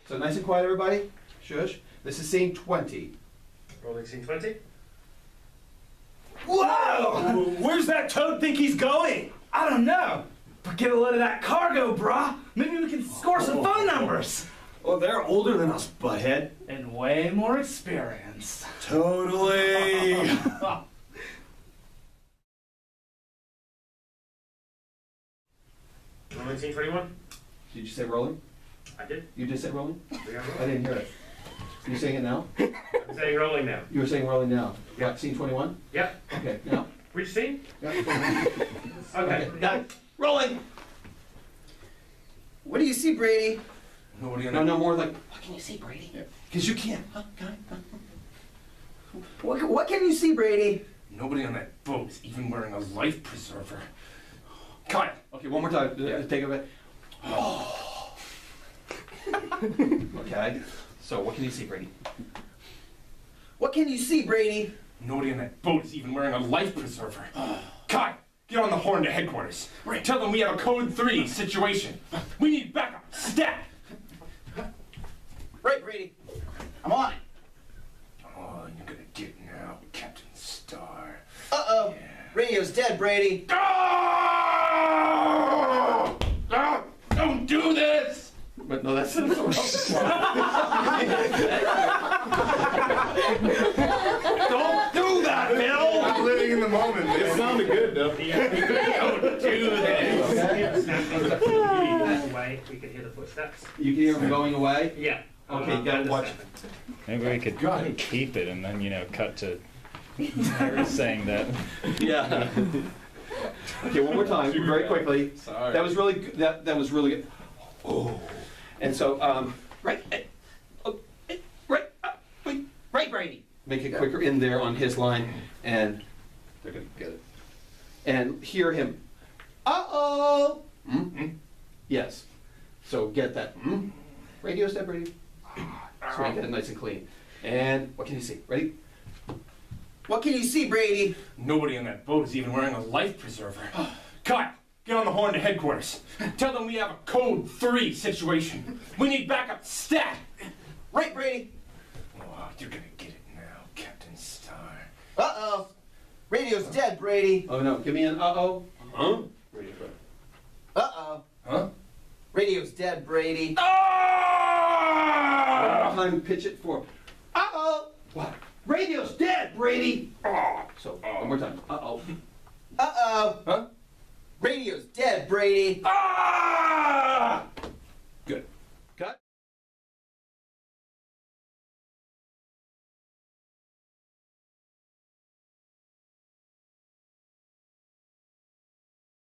So nice and quiet, everybody. Shush. This is scene 20. Rolling scene 20. Whoa! Where's that toad think he's going? I don't know. But get a load of that cargo, brah. Maybe we can score some phone numbers. Well, they're older than us, butthead. And way more experienced. Totally. Rolling scene 21. Did you say rolling? I did. You just said rolling? We are I rolling. didn't hear it. Are you saying it now? I'm saying rolling now. You were saying rolling now. Yeah. What, scene 21? Yep. Okay, now. Which scene? Yeah. Okay. Now, rolling! What do you see, Brady? Nobody on No, that. no more like, what can you see, Brady? Because you can't. Huh? What can you see, Brady? Nobody on that boat is even wearing a life preserver. Kyle. Okay, one more time. Yeah. Take it back. Okay. So, what can you see, Brady? What can you see, Brady? Nobody on that boat is even wearing a life preserver. Kyle, get on the horn to headquarters. Right. Tell them we have a code 3 situation. We need backup. Stat. Right, Brady. I'm on it. Oh, you're gonna get it now, Captain Star. Uh-oh. Yeah. Radio's dead, Brady. Oh! Oh! Don't do this! But no, that's Don't do that, Bill! I'm living in the moment. It sounded good, though. Don't do this! Away, we can hear the footsteps. You can hear him going away? Yeah. Okay, got it. Watch. Maybe we could keep it and then, you know, cut to her saying that. Yeah. Okay, one more time, very quickly. Sorry. That was really good. That was really good. Oh. And so, right, right, Brady. Make it quicker in there on his line, and they're gonna get it. And hear him. Uh-oh. Mm-hmm. Yes. So get that. Mm-hmm. Radio's dead, Brady. So we get it nice and clean. And what can you see? Ready? What can you see, Brady? Nobody on that boat is even wearing a life preserver. Kyle, get on the horn to headquarters. Tell them we have a code 3 situation. We need backup. Stat. Right, Brady. Oh, you're gonna get it now, Captain Star. Uh-oh. Radio's dead, Brady. Oh no, give me an uh-oh. Huh? Radio's right. Uh-oh. Huh? Radio's dead, Brady. One Ah! more time, pitch it for. Uh-oh. What? Radio's dead, Brady. So, one more time. Uh-oh. Uh-oh. Huh? Radio's dead, Brady. Ah!